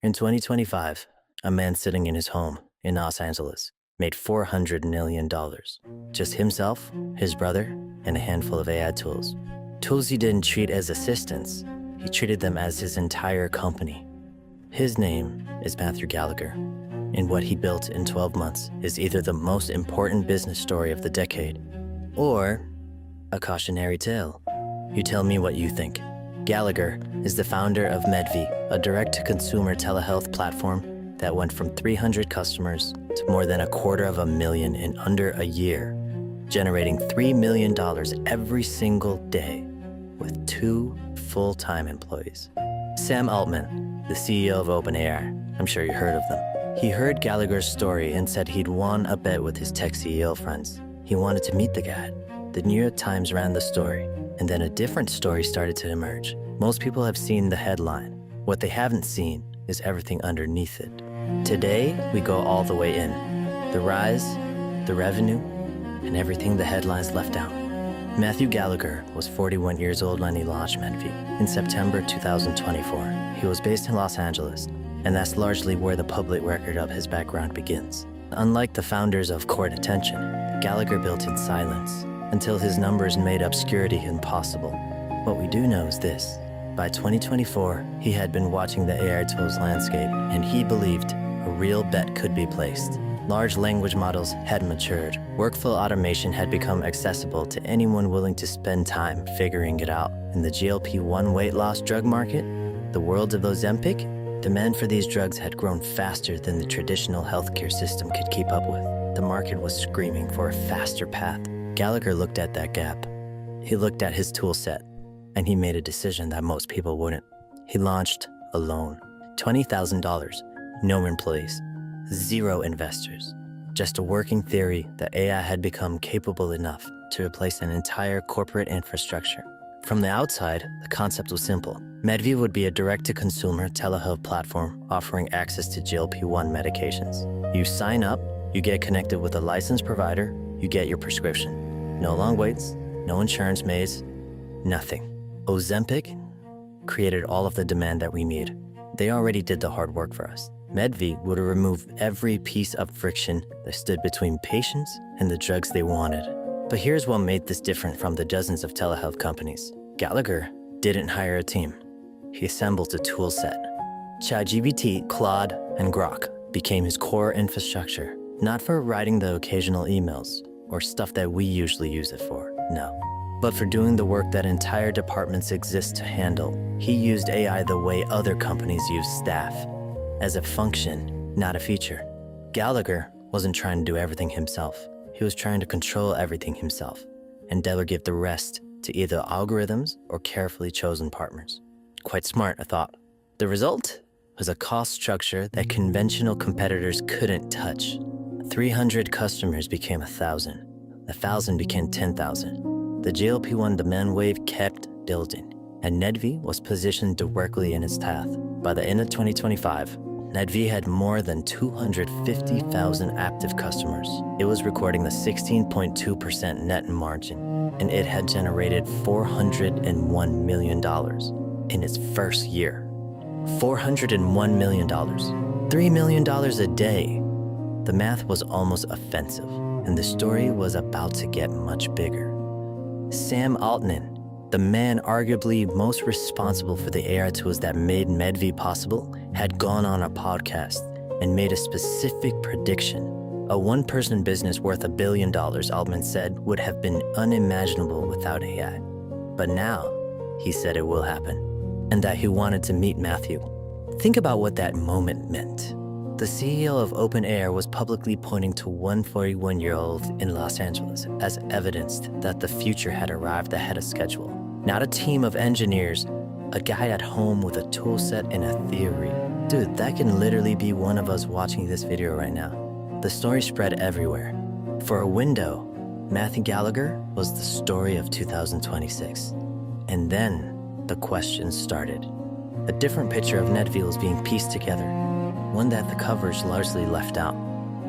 In 2025, a man sitting in his home in Los Angeles made $400 million. Just himself, his brother, and a handful of AI tools. Tools he didn't treat as assistants, he treated them as his entire company. His name is Matthew Gallagher, and what he built in 12 months is either the most important business story of the decade or a cautionary tale. You tell me what you think. Gallagher is the founder of Medvi, a direct-to-consumer telehealth platform that went from 300 customers to more than $250,000 in under a year, generating $3 million every single day with 2 full-time employees. Sam Altman, the CEO of OpenAI, I'm sure you heard of them. He heard Gallagher's story and said he'd won a bet with his tech CEO friends. He wanted to meet the guy. The New York Times ran the story, and then a different story started to emerge. Most people have seen the headline. What they haven't seen is everything underneath it. Today, we go all the way in. The rise, the revenue, and everything the headlines left out. Matthew Gallagher was 41 years old when he launched Medvi in September 2024. He was based in Los Angeles, and that's largely where the public record of his background begins. Unlike the founders of Court Attention, Gallagher built in silence until his numbers made obscurity impossible. What we do know is this. By 2024, he had been watching the AI tools landscape, and he believed a real bet could be placed. Large language models had matured. Workflow automation had become accessible to anyone willing to spend time figuring it out. In the GLP-1 weight loss drug market, the world of Ozempic, demand for these drugs had grown faster than the traditional healthcare system could keep up with. The market was screaming for a faster path. Gallagher looked at that gap. He looked at his tool set, and he made a decision that most people wouldn't. He launched alone. $20,000, no employees, 0 investors. Just a working theory that AI had become capable enough to replace an entire corporate infrastructure. From the outside, the concept was simple. Medvi would be a direct-to-consumer telehealth platform offering access to GLP-1 medications. You sign up, you get connected with a licensed provider, you get your prescription. No long waits, no insurance maze, nothing. Ozempic created all of the demand that we need. They already did the hard work for us. Medvi would remove every piece of friction that stood between patients and the drugs they wanted. But here's what made this different from the dozens of telehealth companies. Gallagher didn't hire a team. He assembled a tool set. ChatGPT, Claude, and Grok became his core infrastructure, not for writing the occasional emails or stuff that we usually use it for, no. But for doing the work that entire departments exist to handle. He used AI the way other companies use staff, as a function, not a feature. Gallagher wasn't trying to do everything himself. He was trying to control everything himself and delegate the rest to either algorithms or carefully chosen partners. Quite smart, I thought. The result was a cost structure that conventional competitors couldn't touch. 300 customers became 1,000. 1,000 became 10,000. The GLP-1 demand wave kept building, and Medvi was positioned directly in its path. By the end of 2025, Medvi had more than 250,000 active customers. It was recording a 16.2% net margin, and it had generated $401 million in its first year. $401 million. $3 million a day. The math was almost offensive, and the story was about to get much bigger. Sam Altman, the man arguably most responsible for the AI tools that made Medvi possible, had gone on a podcast and made a specific prediction. A one-person business worth $1 billion, Altman said, would have been unimaginable without AI. But now, he said it will happen, and that he wanted to meet Matthew. Think about what that moment meant. The CEO of OpenAI was publicly pointing to one 41-year-old in Los Angeles as evidence that the future had arrived ahead of schedule. Not a team of engineers, a guy at home with a tool set and a theory. Dude, that can literally be one of us watching this video right now. The story spread everywhere. For a window, Matthew Gallagher was the story of 2026. And then the questions started. A different picture of Medvi was being pieced together, one that the coverage largely left out.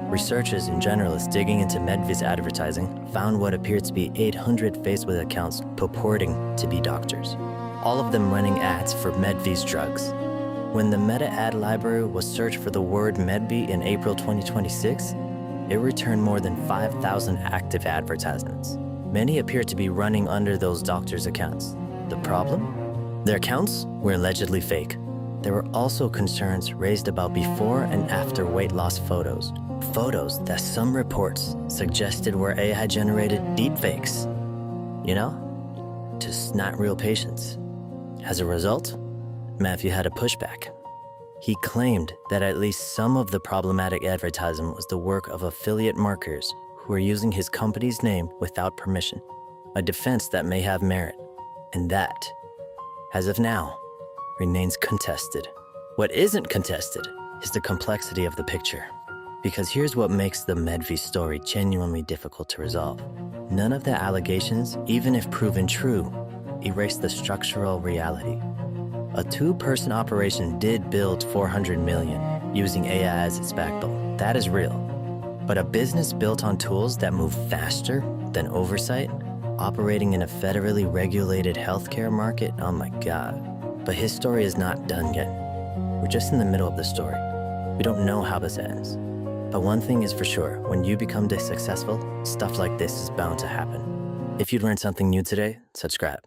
Researchers and journalists digging into Medvi's advertising found what appeared to be 800 Facebook accounts purporting to be doctors, all of them running ads for Medvi's drugs. When the meta ad library was searched for the word Medvi in April 2026, it returned more than 5,000 active advertisements. Many appear to be running under those doctors' accounts. The problem? Their accounts were allegedly fake. There were also concerns raised about before and after weight loss photos. Photos that some reports suggested were AI-generated deepfakes. You know, just not real patients. As a result, Matthew had a pushback. He claimed that at least some of the problematic advertising was the work of affiliate marketers who were using his company's name without permission, a defense that may have merit, and that, as of now, remains contested. What isn't contested is the complexity of the picture, because here's what makes the Medvi story genuinely difficult to resolve. None of the allegations, even if proven true, erase the structural reality. A two-person operation did build 400 million using AI as its backbone. That is real. But a business built on tools that move faster than oversight, operating in a federally regulated healthcare market, oh my God. But his story is not done yet. We're just in the middle of the story. We don't know how this ends. But one thing is for sure, when you become this successful, stuff like this is bound to happen. If you learned something new today, subscribe.